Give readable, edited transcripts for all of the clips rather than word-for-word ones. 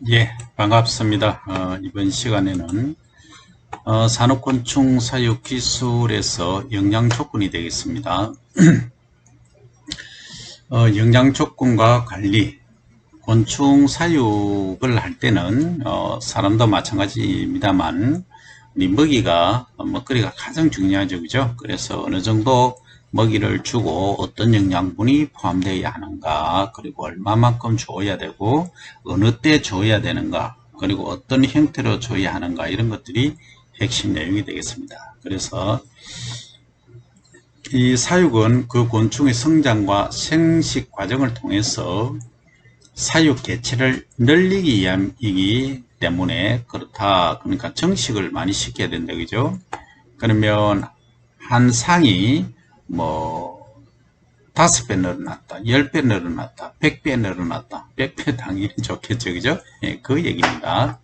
예, 반갑습니다. 이번 시간에는 산업곤충 사육 기술에서 영양 조건이 되겠습니다. 영양 조건과 관리, 곤충 사육을 할 때는 사람도 마찬가지입니다만 우리 먹거리가 가장 중요하죠, 그죠? 그래서 어느 정도 먹이를 주고 어떤 영양분이 포함되어야 하는가, 그리고 얼마만큼 줘야 되고 어느 때 줘야 되는가, 그리고 어떤 형태로 줘야 하는가, 이런 것들이 핵심 내용이 되겠습니다. 그래서 이 사육은 그 곤충의 성장과 생식 과정을 통해서 사육 개체를 늘리기 위함이기 때문에 그렇다. 그러니까 정식을 많이 시켜야 된다, 그죠? 그러면 한 상이 뭐 5배 늘어났다, 10배 늘어났다, 100배 늘어났다, 100배 당연히 좋겠죠, 그죠? 예, 그 얘기입니다.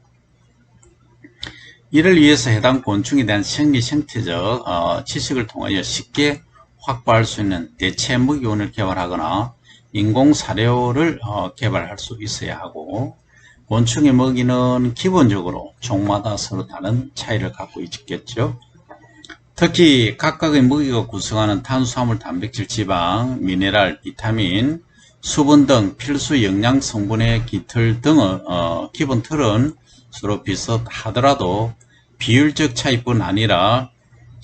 이를 위해서 해당 곤충에 대한 생리 생태적 지식을 통하여 쉽게 확보할 수 있는 대체 먹이원을 개발하거나 인공 사료를 개발할 수 있어야 하고, 곤충의 먹이는 기본적으로 종마다 서로 다른 차이를 갖고 있겠죠. 특히 각각의 먹이가 구성하는 탄수화물, 단백질, 지방, 미네랄, 비타민, 수분 등 필수 영양 성분의 기틀 등의 기본 틀은 서로 비슷하더라도 비율적 차이뿐 아니라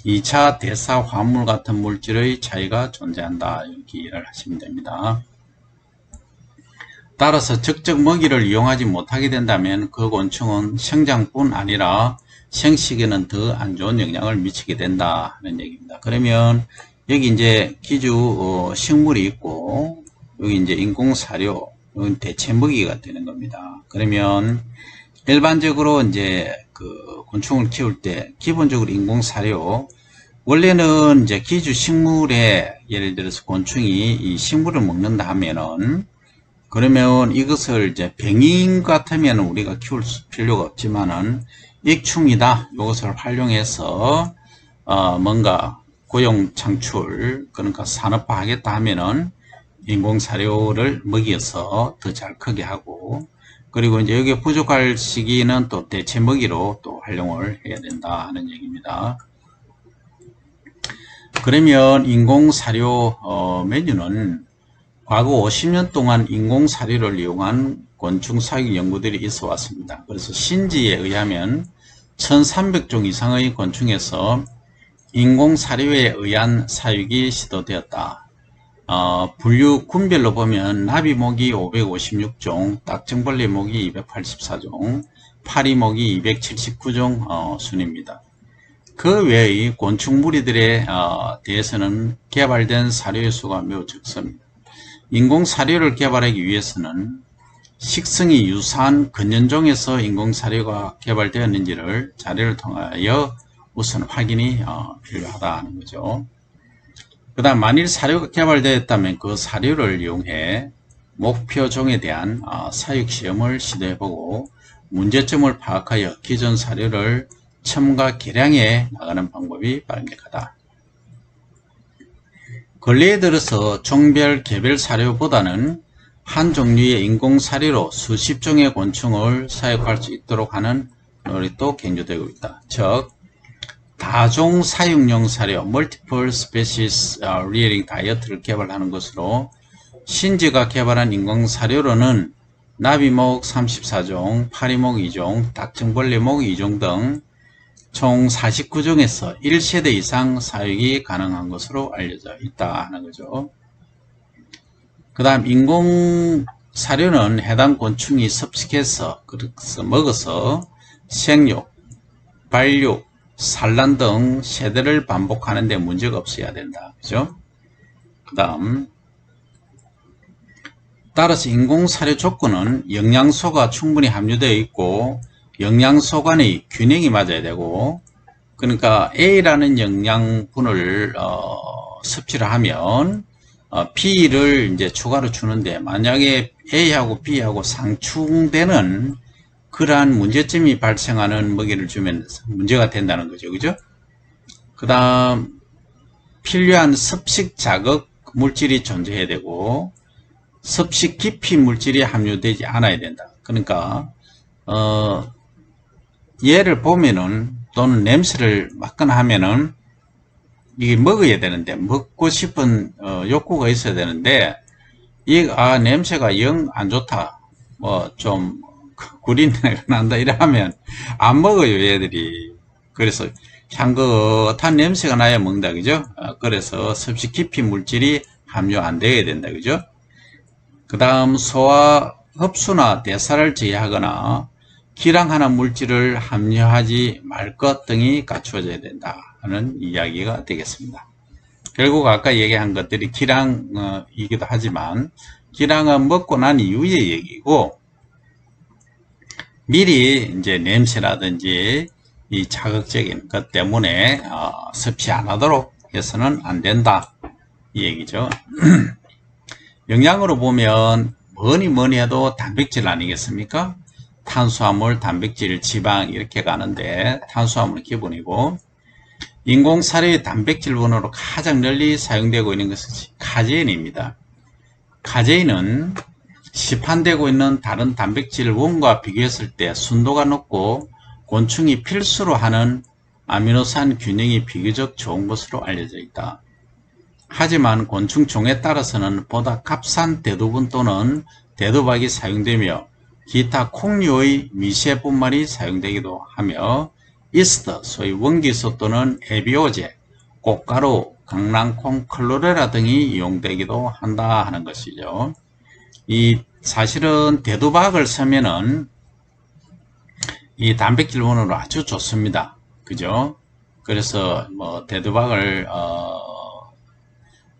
2차 대사 화합물 같은 물질의 차이가 존재한다, 이렇게 이해를 하시면 됩니다. 따라서 적정 먹이를 이용하지 못하게 된다면 그 곤충은 성장뿐 아니라 생식에는 더 안 좋은 영향을 미치게 된다 하는 얘기입니다. 그러면 여기 이제 기주 식물이 있고, 여기 이제 인공 사료, 여기 대체 먹이가 되는 겁니다. 그러면 일반적으로 이제 그 곤충을 키울 때 기본적으로 인공 사료, 원래는 이제 기주 식물에 예를 들어서 곤충이 이 식물을 먹는다 하면은, 그러면 이것을 이제 병인 같으면 우리가 키울 필요가 없지만은 익충이다, 이것을 활용해서 뭔가 고용 창출, 그러니까 산업화 하겠다 하면은 인공 사료를 먹여서 더 잘 크게 하고, 그리고 이제 여기 부족할 시기는 또 대체 먹이로 또 활용을 해야 된다 하는 얘기입니다. 그러면 인공 사료 메뉴는 과거 50년 동안 인공 사료를 이용한 곤충 사육 연구들이 있어 왔습니다. 그래서 신지에 의하면 1300종 이상의 곤충에서 인공 사료에 의한 사육이 시도되었다. 분류 군별로 보면 나비모기 556종, 딱정벌레 모기 284종, 파리모기 279종 순입니다. 그 외의 곤충 무리들에 대해서는 개발된 사료의 수가 매우 적습니다. 인공 사료를 개발하기 위해서는 식성이 유사한 근연종에서 인공 사료가 개발되었는지를 자료를 통하여 우선 확인이 필요하다는 거죠. 그 다음 만일 사료가 개발되었다면 그 사료를 이용해 목표종에 대한 사육 시험을 시도해보고 문제점을 파악하여 기존 사료를 첨가 개량해 나가는 방법이 바람직하다. 근래에 들어서 종별 개별 사료보다는 한 종류의 인공 사료로 수십 종의 곤충을 사육할 수 있도록 하는 노력도 강조되고 있다. 즉 다종 사육용 사료 (Multiple Species Rearing Diet를 개발하는 것으로, 신지가 개발한 인공 사료로는 나비목 34종, 파리목 2종, 딱정벌레목 2종 등 총 49종에서 1세대 이상 사육이 가능한 것으로 알려져 있다 하는 거죠. 그 다음 인공 사료는 해당 곤충이 섭식해서 먹어서 생육, 발육, 산란 등 세대를 반복하는 데 문제가 없어야 된다, 그죠? 그 다음 따라서 인공 사료 조건은 영양소가 충분히 함유되어 있고 영양소 간의 균형이 맞아야 되고, 그러니까 A라는 영양분을 섭취를 하면 B를 이제 추가로 주는데, 만약에 A하고 B하고 상충되는 그러한 문제점이 발생하는 먹이를 주면 문제가 된다는 거죠, 그죠? 그 다음 필요한 섭식 자극 물질이 존재해야 되고 섭식 기피 물질이 함유되지 않아야 된다. 그러니까 얘를 보면은 또는 냄새를 맡거나 하면은 이게 먹어야 되는데 먹고 싶은 욕구가 있어야 되는데 냄새가 영 안 좋다 뭐 좀 구린내가 난다 이러면 안 먹어요 얘들이. 그래서 향긋한 냄새가 나야 먹는다 그죠. 그래서 섭식 기피 물질이 함유 안 되어야 된다 그죠. 그 다음 소화 흡수나 대사를 제외하거나 기량하는 물질을 함유하지 말 것 등이 갖추어져야 된다 하는 이야기가 되겠습니다. 결국 아까 얘기한 것들이 기량이기도 하지만 기량은 먹고 난 이후의 얘기고 미리 이제 냄새라든지 이 자극적인 것 때문에 섭취 안 하도록 해서는 안 된다 이 얘기죠. 영양으로 보면 뭐니 해도 단백질 아니겠습니까? 탄수화물, 단백질, 지방 이렇게 가는데 탄수화물은 기본이고 인공 사료의 단백질원으로 가장 널리 사용되고 있는 것은 카제인입니다. 카제인은 시판되고 있는 다른 단백질 원과 비교했을 때 순도가 높고 곤충이 필수로 하는 아미노산 균형이 비교적 좋은 것으로 알려져 있다. 하지만 곤충 종에 따라서는 보다 값싼 대두분 또는 대두박이 사용되며 기타 콩류의 미세분말이 사용되기도 하며 이스트, 소위 원기수 또는 에비오제, 꽃가루, 강낭콩, 클로레라 등이 이용되기도 한다 하는 것이죠. 이 사실은 대두박을 쓰면은 이 단백질원으로 아주 좋습니다. 그죠? 그래서 뭐 대두박을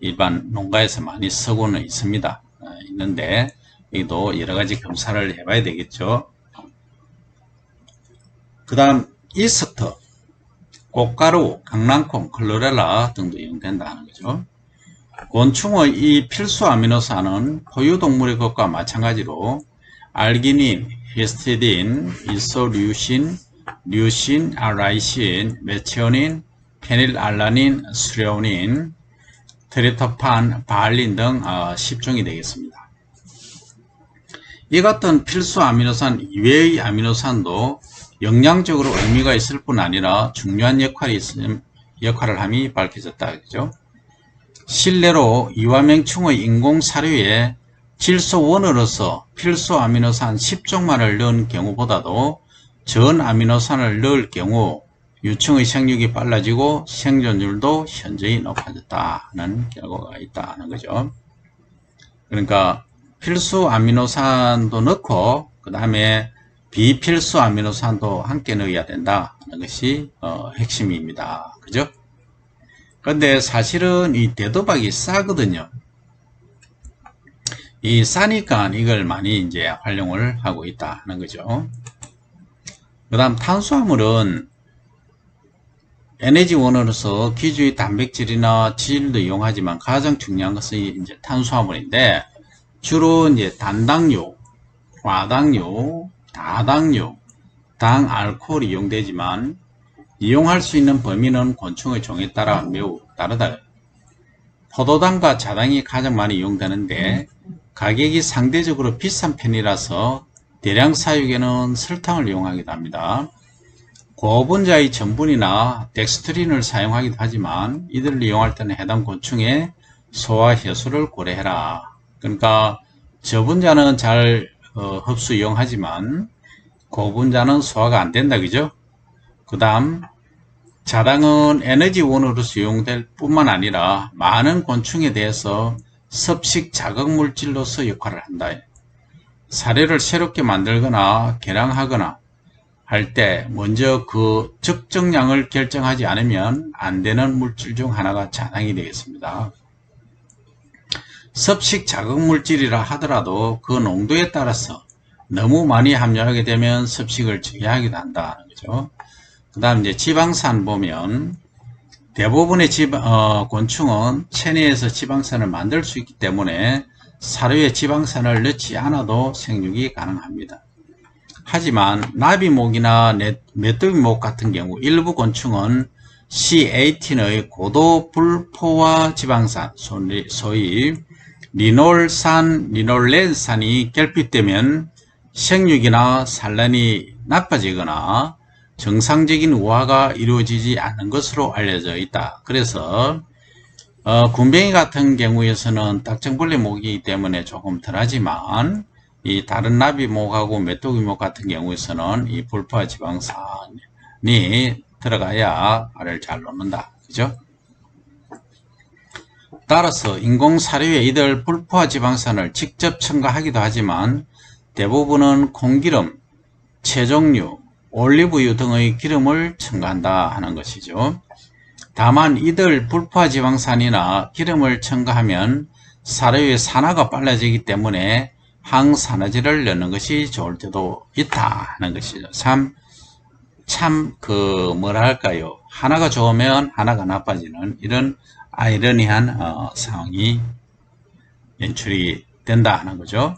일반 농가에서 많이 쓰고는 있습니다. 있는데 여기도 여러 가지 검사를 해봐야 되겠죠. 그 다음 이스트, 꽃가루, 강낭콩, 클로렐라 등도 이용된다는 거죠. 곤충의 이 필수 아미노산은 포유동물의 것과 마찬가지로 알기닌, 히스티딘, 이소류신, 류신, 라이신, 메치오닌, 페닐알라닌, 수레오닌, 트리토판, 바알린 등 10종이 되겠습니다. 이 같은 필수 아미노산 이외의 아미노산도 영양적으로 의미가 있을 뿐 아니라 중요한 역할을 함이 밝혀졌다. 그죠? 실내로 이와맹충의 인공 사료에 질소원으로서 필수 아미노산 10종만을 넣은 경우보다도 전 아미노산을 넣을 경우 유충의 생육이 빨라지고 생존율도 현저히 높아졌다는 결과가 있다는 거죠. 그러니까 필수 아미노산도 넣고 그 다음에 비필수 아미노산도 함께 넣어야 된다는 것이 핵심입니다. 그죠? 근데 사실은 이 대두박이 싸거든요. 이 싸니까 이걸 많이 이제 활용을 하고 있다는 거죠. 그 다음 탄수화물은 에너지원으로서 기주의 단백질이나 지질도 이용하지만 가장 중요한 것은 이제 탄수화물인데 주로 이제 단당류, 과당류, 다당류, 당, 알코올이 이용되지만 이용할 수 있는 범위는 곤충의 종에 따라 매우 다르다. 포도당과 자당이 가장 많이 이용되는데 가격이 상대적으로 비싼 편이라서 대량 사육에는 설탕을 이용하기도 합니다. 고분자의 전분이나 덱스트린을 사용하기도 하지만 이들을 이용할 때는 해당 곤충의 소화 효소를 고려해라. 그러니까 저분자는 잘 흡수 이용하지만 고분자는 소화가 안 된다. 그죠? 그 다음 자당은 에너지원으로서 이용될 뿐만 아니라 많은 곤충에 대해서 섭식 자극물질로서 역할을 한다. 사료를 새롭게 만들거나 개량하거나 할 때 먼저 그 적정량을 결정하지 않으면 안 되는 물질 중 하나가 자당이 되겠습니다. 섭식 자극물질이라 하더라도 그 농도에 따라서 너무 많이 함유하게 되면 섭식을 저해하기도 한다는 거죠. 그 다음 이제 지방산 보면 대부분의 곤충은 체내에서 지방산을 만들 수 있기 때문에 사료에 지방산을 넣지 않아도 생육이 가능합니다. 하지만 나비목이나 메뚜기목 같은 경우 일부 곤충은 C18의 고도 불포화 지방산, 소위 리놀산, 리놀렌산이 결핍되면 생육이나 산란이 나빠지거나 정상적인 우화가 이루어지지 않는 것으로 알려져 있다. 그래서 군뱅이 같은 경우에서는 딱정벌레목이기 때문에 조금 덜하지만 이 다른 나비목하고 메뚜기목 같은 경우에서는 이 불포화 지방산이 들어가야 알을 잘 놓는다. 그죠? 따라서 인공사료에 이들 불포화 지방산을 직접 첨가하기도 하지만 대부분은 콩기름, 채종류, 올리브유 등의 기름을 첨가한다 하는 것이죠. 다만 이들 불포화 지방산이나 기름을 첨가하면 사료의 산화가 빨라지기 때문에 항산화제를 넣는 것이 좋을 때도 있다 하는 것이죠. 뭐랄까요. 하나가 좋으면 하나가 나빠지는 이런 아이러니한 상황이 연출이 된다 하는 거죠.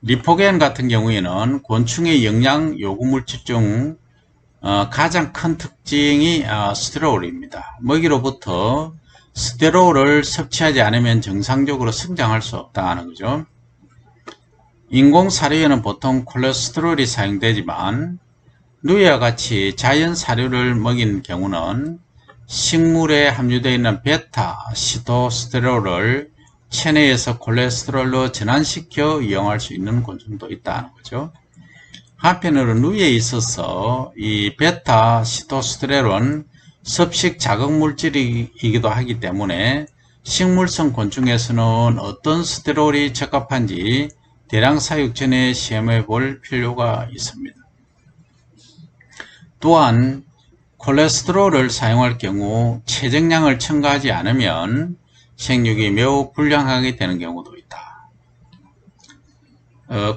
리포겐 같은 경우에는 곤충의 영양 요구물질 중 가장 큰 특징이 스테롤입니다. 먹이로부터 스테롤을 섭취하지 않으면 정상적으로 성장할 수 없다는 거죠. 인공사료에는 보통 콜레스테롤이 사용되지만 누이와 같이 자연 사료를 먹인 경우는 식물에 함유되어 있는 베타 시토스테롤을 체내에서 콜레스테롤로 전환시켜 이용할 수 있는 곤충도 있다는 거죠. 한편으로 누이에 있어서 이 베타 시토스테롤은 섭식 자극 물질이기도 하기 때문에 식물성 곤충에서는 어떤 스테롤이 적합한지 대량 사육 전에 시험해 볼 필요가 있습니다. 또한 콜레스테롤을 사용할 경우 체정량을 첨가하지 않으면 생육이 매우 불량하게 되는 경우도 있다.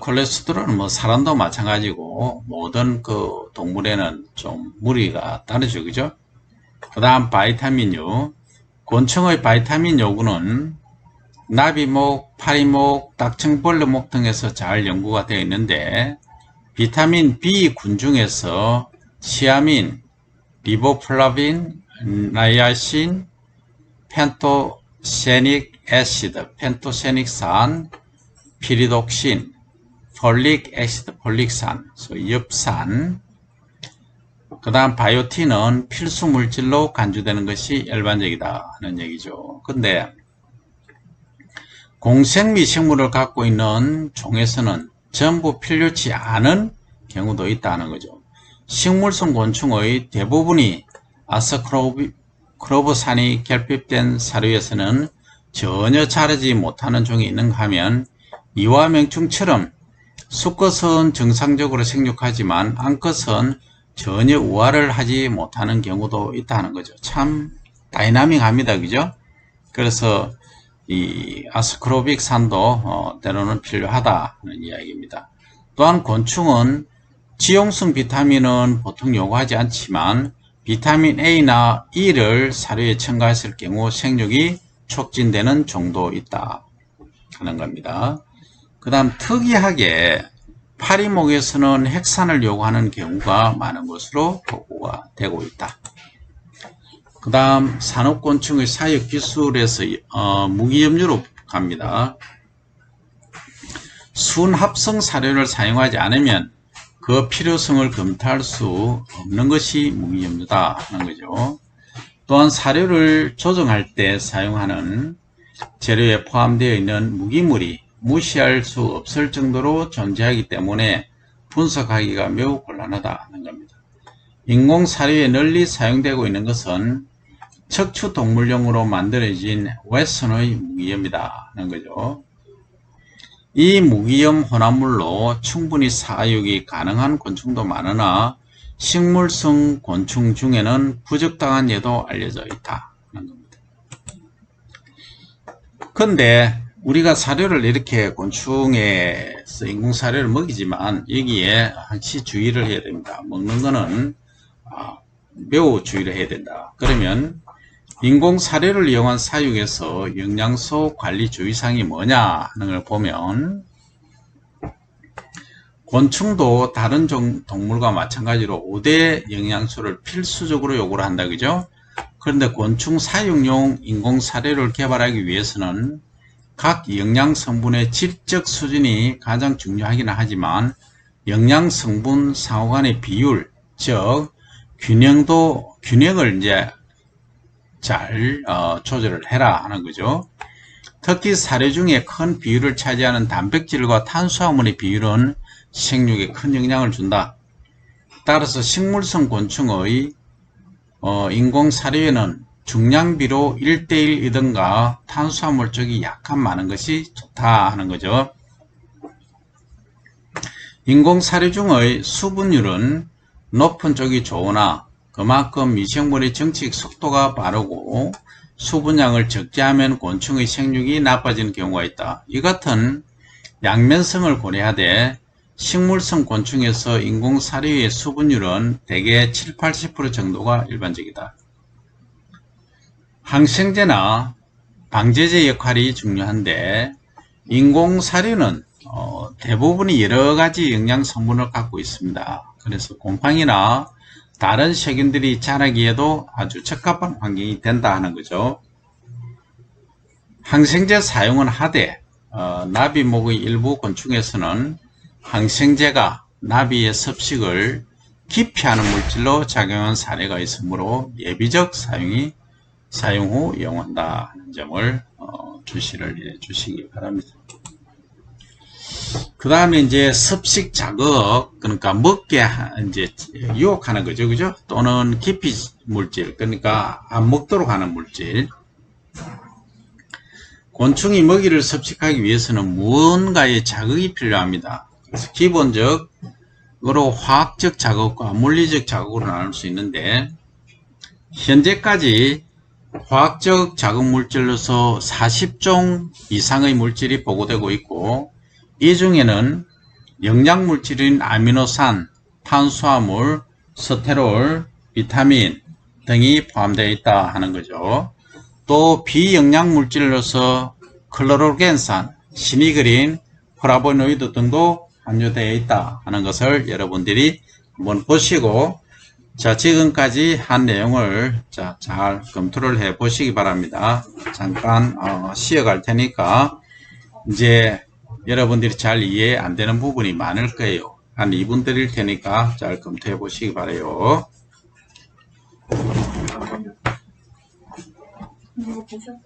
콜레스테롤은 뭐 사람도 마찬가지고 모든 그 동물에는 좀 무리가 다르죠, 그죠? 그 다음 바이타민류. 곤충의 바이타민 요구는 나비목, 파리목, 딱정벌레목 등에서 잘 연구가 되어 있는데 비타민 B 군 중에서 시아민, 리보플라빈, 나이아신, 펜토세닉 애시드, 펜토세닉산, 피리독신, 폴릭 애시드, 폴릭산, 엽산, 그 다음 바이오틴은 필수 물질로 간주되는 것이 일반적이다 하는 얘기죠. 근데 공생미 식물을 갖고 있는 종에서는 전부 필요치 않은 경우도 있다는 거죠. 식물성 곤충의 대부분이 아스크로브산이 결핍된 사료에서는 전혀 자라지 못하는 종이 있는가 하면 이와명충처럼 수컷은 정상적으로 생육하지만 암컷은 전혀 우화를 하지 못하는 경우도 있다는 거죠. 참 다이나믹합니다. 그죠? 그래서 이 아스크로빅 산도 때로는 필요하다는 이야기입니다. 또한 곤충은 지용성 비타민은 보통 요구하지 않지만 비타민 A나 E를 사료에 첨가했을 경우 생육이 촉진되는 정도 있다 하는 겁니다. 그 다음 특이하게 파리목에서는 핵산을 요구하는 경우가 많은 것으로 보고가 되고 있다. 그 다음 산업곤충의 사육 기술에서 무기염류로 갑니다. 순합성 사료를 사용하지 않으면 그 필요성을 검토할 수 없는 것이 무기염류다 하는 거죠. 또한 사료를 조정할 때 사용하는 재료에 포함되어 있는 무기물이 무시할 수 없을 정도로 존재하기 때문에 분석하기가 매우 곤란하다 하는 겁니다. 인공사료에 널리 사용되고 있는 것은 척추동물용으로 만들어진 웨슨의 무기염이다 하는 거죠. 이 무기염 혼합물로 충분히 사육이 가능한 곤충도 많으나 식물성 곤충 중에는 부적당한 예도 알려져 있다 하는 겁니다. 근데 우리가 사료를 이렇게 곤충에서 인공사료를 먹이지만 여기에 항시 주의를 해야 됩니다. 먹는 거는 매우 주의를 해야 된다. 그러면 인공사료를 이용한 사육에서 영양소 관리 주의사항이 뭐냐 하는 걸 보면 곤충도 다른 동물과 마찬가지로 5대 영양소를 필수적으로 요구를 한다. 그죠? 그런데 곤충 사육용 인공사료를 개발하기 위해서는 각 영양성분의 질적 수준이 가장 중요하기는 하지만 영양성분 상호 간의 비율, 즉 균형을 이제 잘 조절을 해라 하는 거죠. 특히 사료 중에 큰 비율을 차지하는 단백질과 탄수화물의 비율은 생육에 큰 영향을 준다. 따라서 식물성 곤충의 인공사료에는 중량비로 1:1이든가 탄수화물 쪽이 약간 많은 것이 좋다 하는 거죠. 인공사료 중의 수분율은 높은 쪽이 좋으나 그만큼 미생물의 증식 속도가 빠르고 수분량을 적게 하면 곤충의 생육이 나빠지는 경우가 있다. 이 같은 양면성을 고려하되 식물성 곤충에서 인공사료의 수분율은 대개 7-80% 정도가 일반적이다. 항생제나 방제제 역할이 중요한데 인공사료는 대부분이 여러가지 영양성분을 갖고 있습니다. 그래서 곰팡이나 다른 세균들이 자라기에도 아주 적합한 환경이 된다 하는 거죠. 항생제 사용은 하되 나비목의 일부 곤충에서는 항생제가 나비의 섭식을 기피하는 물질로 작용한 사례가 있으므로 예비적 사용 후 이용한다 하는 점을 주시를 해 주시기 바랍니다. 그 다음에 이제 섭식 자극, 그러니까 먹게 이제 유혹하는 거죠, 그죠? 또는 기피 물질, 그러니까 안 먹도록 하는 물질. 곤충이 먹이를 섭식하기 위해서는 무언가의 자극이 필요합니다. 그래서 기본적으로 화학적 자극과 물리적 자극으로 나눌 수 있는데 현재까지 화학적 자극 물질로서 40종 이상의 물질이 보고되고 있고 이 중에는 영양물질인 아미노산, 탄수화물, 스테롤, 비타민 등이 포함되어 있다 하는 거죠. 또 비영양물질로서 클로로겐산, 시니그린, 플라보노이드 등도 함유되어 있다 하는 것을 여러분들이 한번 보시고 자 지금까지 한 내용을 잘 검토를 해 보시기 바랍니다. 잠깐 쉬어갈 테니까 이제 여러분들이 잘 이해 안 되는 부분이 많을 거예요. 한 2분 드릴 테니까 잘 검토해 보시기 바라요. 이거 보셨어요?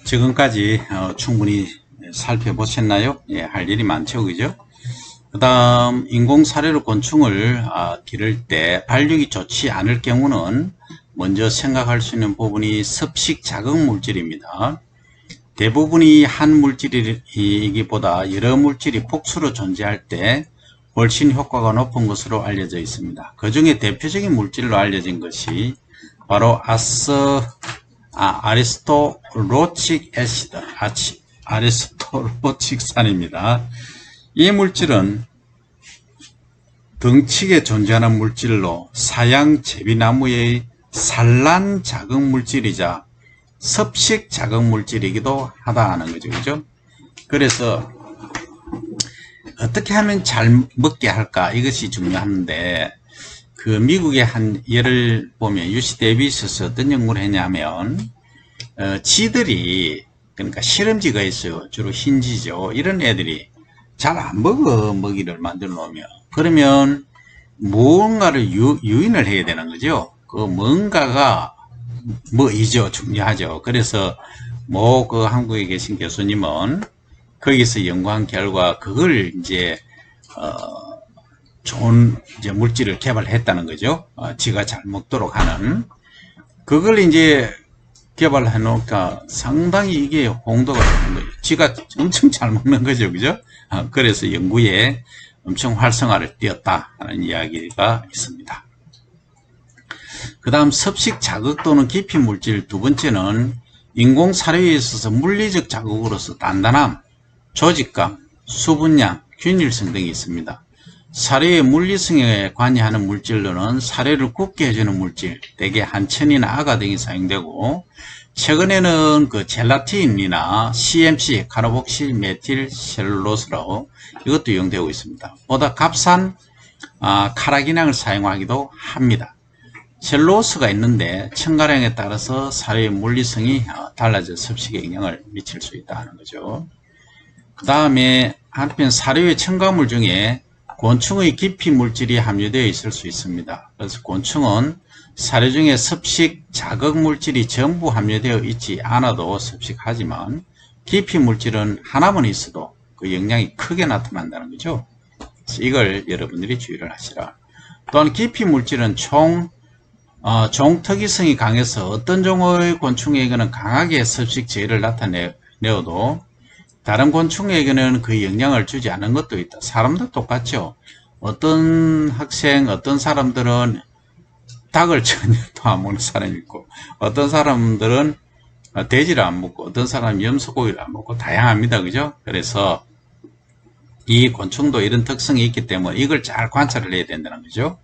지금까지 충분히 살펴보셨나요? 예, 할 일이 많죠, 그죠? 그 다음 인공사료로 곤충을 기를 때 발육이 좋지 않을 경우는 먼저 생각할 수 있는 부분이 섭식 자극 물질입니다. 대부분이 한 물질이기보다 여러 물질이 복수로 존재할 때 훨씬 효과가 높은 것으로 알려져 있습니다. 그 중에 대표적인 물질로 알려진 것이 바로 아리스토로칙 애시드, 아리스토로칙산입니다. 이 물질은 덩치에 존재하는 물질로 사양 제비나무의 산란 자극 물질이자 섭식 자극 물질이기도 하다 하는 거죠. 그죠? 그래서 어떻게 하면 잘 먹게 할까? 이것이 중요한데, 그 미국의 한 예를 보면 UC 데이비스에서 어떤 연구를 했냐면, 쥐들이, 그러니까 실험쥐가 있어요. 주로 흰쥐죠. 이런 애들이 잘 안 먹어, 먹이를 만들어 놓으면. 그러면 무언가를 유인을 해야 되는 거죠. 그 뭔가가 뭐이죠. 중요하죠. 그래서 그 한국에 계신 교수님은 거기서 연구한 결과 그걸 이제 좋은 이제 물질을 개발했다는 거죠. 쥐가 잘 먹도록 하는 그걸 이제 개발해 놓으니까 상당히 이게 홍도가 되는 거예요. 쥐가 엄청 잘 먹는 거죠. 그죠? 그래서 연구에 엄청 활성화를 띄었다 하는 이야기가 있습니다. 그 다음 섭식 자극 또는 기피 물질 두 번째는 인공 사료에 있어서 물리적 자극으로서 단단함, 조직감, 수분량, 균일성 등이 있습니다. 사료의 물리성에 관여하는 물질로는 사료를 굽게 해주는 물질, 대개 한천이나 아가 등이 사용되고, 최근에는 그 젤라틴이나 CMC, 카르복실 메틸 셀룰로스로 이것도 이용되고 있습니다. 보다 값싼 카라기낭을 사용하기도 합니다. 셀룰로스가 있는데 첨가량에 따라서 사료의 물리성이 달라져 섭식에 영향을 미칠 수 있다는 거죠. 그 다음에 한편 사료의 첨가물 중에 곤충의 기피 물질이 함유되어 있을 수 있습니다. 그래서 곤충은 사료 중에 섭식 자극 물질이 전부 함유되어 있지 않아도 섭식하지만 기피 물질은 하나만 있어도 그 영향이 크게 나타난다는 거죠. 그래서 이걸 여러분들이 주의를 하시라. 또한 기피 물질은 종 특이성이 강해서 어떤 종의 곤충에게는 강하게 섭식 제의를 나타내어도 다른 곤충에게는 그 영향을 주지 않은 것도 있다. 사람도 똑같죠. 어떤 사람들은 닭을 전혀 안 먹는 사람이 있고, 어떤 사람들은 돼지를 안 먹고, 어떤 사람은 염소고기를 안 먹고, 다양합니다. 그죠? 그래서 이 곤충도 이런 특성이 있기 때문에 이걸 잘 관찰을 해야 된다는 거죠.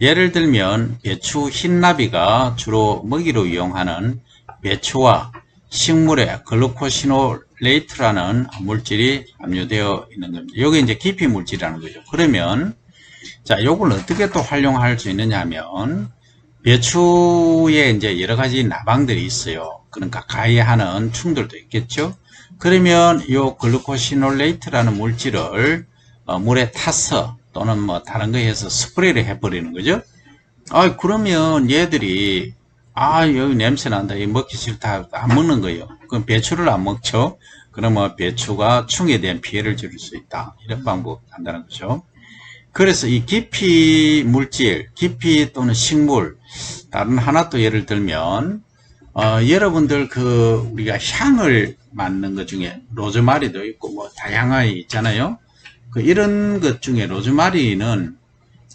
예를 들면 배추 흰나비가 주로 먹이로 이용하는 배추와 식물에 글루코시놀레이트라는 물질이 함유되어 있는 겁니다. 이게 이제 기피 물질이라는 거죠. 그러면 자, 요걸 어떻게 또 활용할 수 있느냐 하면 배추에 이제 여러 가지 나방들이 있어요. 그러니까 가해하는 충들도 있겠죠. 그러면 요 글루코시놀레이트라는 물질을 물에 타서 또는 뭐 다른 거에 해서 스프레이를 해버리는 거죠. 그러면 얘들이 여기 냄새 난다. 이 먹기 싫다. 안 먹는 거예요. 그럼 배추를 안 먹죠. 그러면 배추가 충에 대한 피해를 줄 수 있다. 이런 방법 한다는 거죠. 그래서 이 기피 물질, 기피 또는 식물, 다른 하나 또 예를 들면, 여러분들 우리가 향을 맡는 것 중에 로즈마리도 있고 뭐 다양하게 있잖아요. 이런 것 중에 로즈마리는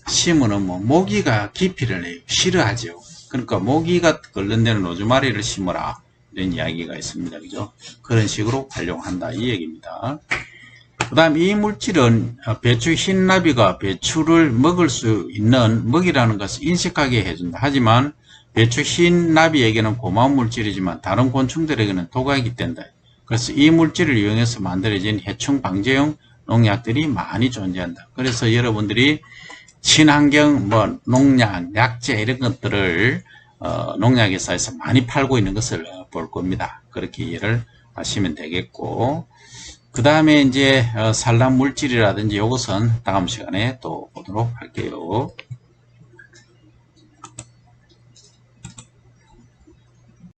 심으면 뭐 모기가 기피를 해요. 싫어하죠. 그러니까 모기가 끓는 데는 로즈마리를 심어라. 이런 이야기가 있습니다. 그죠? 그런 식으로 활용한다. 이 얘기입니다. 그 다음 이 물질은 배추 흰나비가 배추를 먹을 수 있는 먹이라는 것을 인식하게 해준다. 하지만 배추 흰나비에게는 고마운 물질이지만 다른 곤충들에게는 독약이 된다. 그래서 이 물질을 이용해서 만들어진 해충 방제용 농약들이 많이 존재한다. 그래서 여러분들이 친환경 농약, 약재 이런 것들을 농약회사에서 많이 팔고 있는 것을 볼 겁니다. 그렇게 이해를 하시면 되겠고, 그 다음에 이제 산란 물질이라든지 이것은 다음 시간에 또 보도록 할게요.